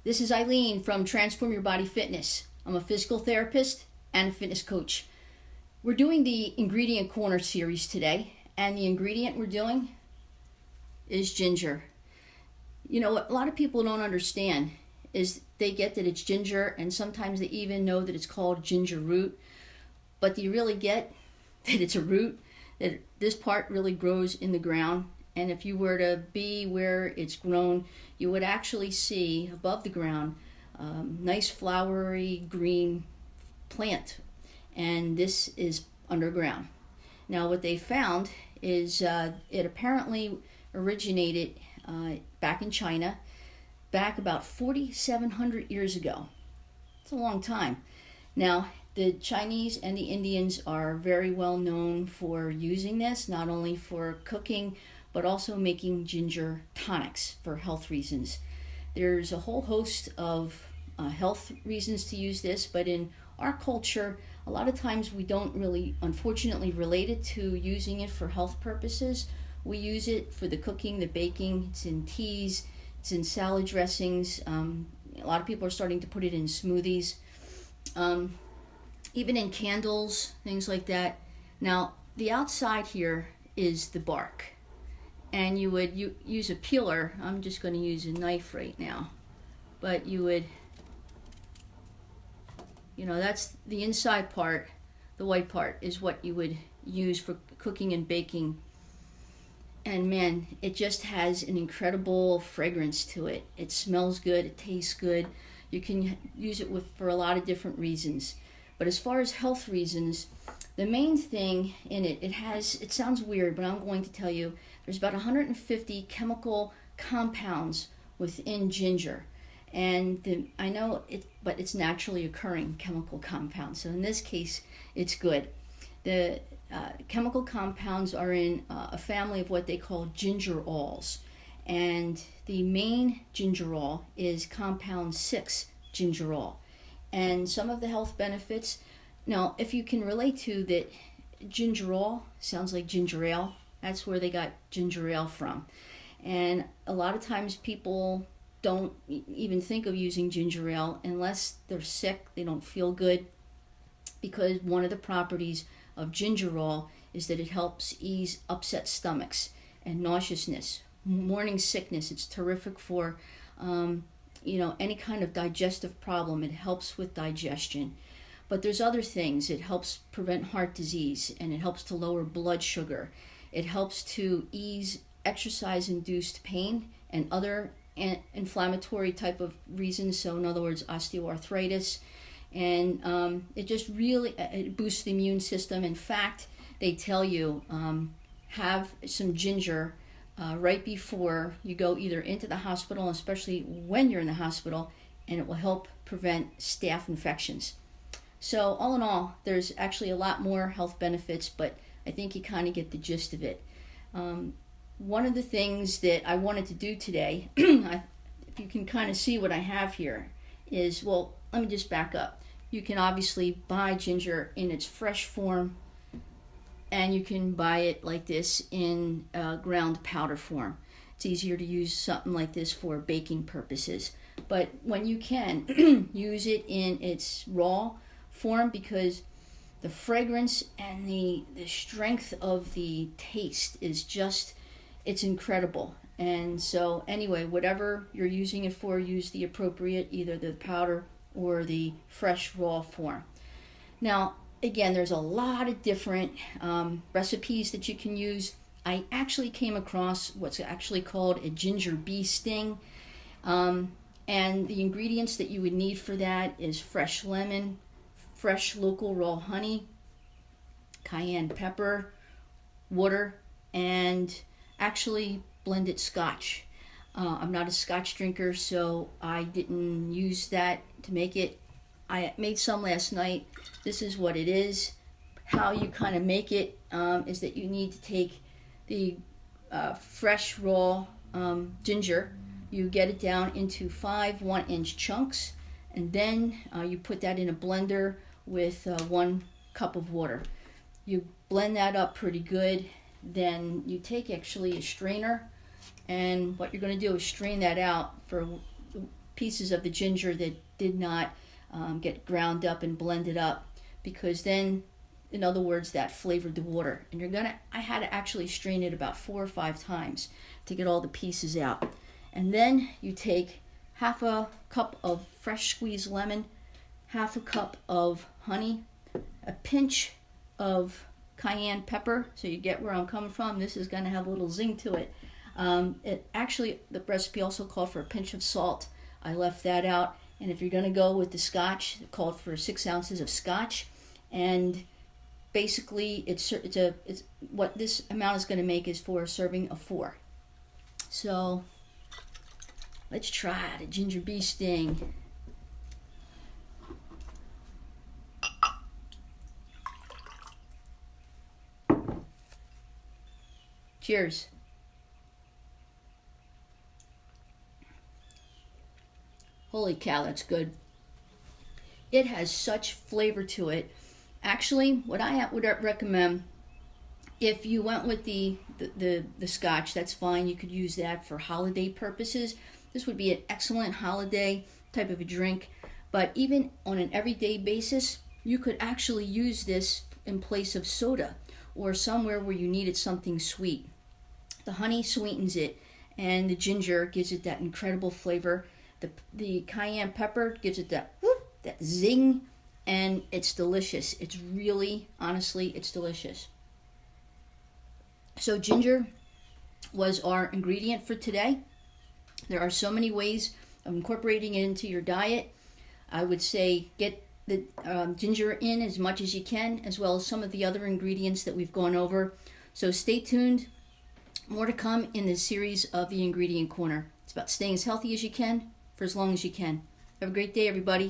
This is Eileen from Transform Your Body Fitness. I'm a physical therapist and a fitness coach. We're doing the Ingredient Corner series today, and the ingredient we're doing is ginger. You know what a lot of people don't understand is they get that it's ginger, and sometimes they even know that it's called ginger root. But do you really get that it's a root? That this part really grows in the ground, and if you were to be where it's grown, you would actually see above the ground nice flowery green plant, and this is underground. Now what they found is it apparently originated back in China, back about 4,700 years ago. It's a long time. Now the Chinese and the Indians are very well known for using this, not only for cooking, but also making ginger tonics for health reasons. There's a whole host of health reasons to use this, but in our culture, a lot of times we don't really, unfortunately, relate it to using it for health purposes. We use it for the cooking, the baking. It's in teas, it's in salad dressings. A lot of people are starting to put it in smoothies, even in candles, things like that. Now, the outside here is the bark, and you would use a peeler. I'm just going to use a knife right now, but you would, that's the inside part. The white part is what you would use for cooking and baking. And man, it just has an incredible fragrance to it. It smells good, it tastes good. You can use it for a lot of different reasons. But as far as health reasons, the main thing in it, it sounds weird, but I'm going to tell you, there's about 150 chemical compounds within ginger. And I know it, but it's naturally occurring chemical compounds. So in this case, it's good. The chemical compounds are in a family of what they call gingerols. And the main gingerol is compound 6 gingerol. And some of the health benefits, now if you can relate to that, gingerol sounds like ginger ale. That's where they got ginger ale from. And a lot of times people don't even think of using ginger ale unless they're sick, they don't feel good, because one of the properties of gingerol is that it helps ease upset stomachs and nauseousness, morning sickness. It's terrific for any kind of digestive problem. It helps with digestion. But there's other things. It helps prevent heart disease, and it helps to lower blood sugar. It helps to ease exercise-induced pain and other inflammatory type of reasons. So in other words, osteoarthritis. And it just really it boosts the immune system. In fact, they tell you have some ginger right before you go either into the hospital, especially when you're in the hospital, and it will help prevent staph infections. So all in all, there's actually a lot more health benefits, but I think you kind of get the gist of it. One of the things that I wanted to do today, if you can kind of see what I have here, is, well, let me just back up. You can obviously buy ginger in its fresh form, and you can buy it like this in ground powder form. It's easier to use something like this for baking purposes. But when you can, use it in its raw form, because the fragrance and the strength of the taste is just, it's incredible. And so anyway, whatever you're using it for, use the appropriate, either the powder or the fresh raw form. Now, again, there's a lot of different recipes that you can use. I actually came across what's actually called a ginger bee sting. And the ingredients that you would need for that is fresh lemon, fresh local raw honey, cayenne pepper, water, and actually blended scotch. I'm not a scotch drinker, so I didn't use that to make it. I made some last night. This is what it is. How you kind of make it is that you need to take the fresh raw ginger. You get it down into 5 1-inch chunks, and then you put that in a blender with 1 cup of water. You blend that up pretty good. Then you take actually a strainer, and what you're going to do is strain that out for pieces of the ginger that did not get ground up and blended up, because then, in other words, that flavored the water. And I had to actually strain it about 4 or 5 times to get all the pieces out. And then you take half a cup of fresh squeezed lemon, half a cup of honey, a pinch of cayenne pepper, so you get where I'm coming from. This is going to have a little zing to it. The recipe also called for a pinch of salt. I left that out. And if you're going to go with the scotch, it called for 6 ounces of scotch. And basically, it's what this amount is going to make is for a serving of 4. So let's try the ginger bee sting. Cheers. Holy cow, that's good. It has such flavor to it. Actually, what I would recommend, if you went with the scotch, that's fine. You could use that for holiday purposes. This would be an excellent holiday type of a drink. But even on an everyday basis, you could actually use this in place of soda, or somewhere where you needed something sweet. The honey sweetens it, and the ginger gives it that incredible flavor. The cayenne pepper gives it that whoop, that zing, and it's delicious. It's really, honestly, it's delicious. So ginger was our ingredient for today. There are so many ways of incorporating it into your diet. I would say get the ginger in as much as you can, as well as some of the other ingredients that we've gone over. So stay tuned. More to come in this series of the Ingredient Corner. It's about staying as healthy as you can for as long as you can. Have a great day, everybody.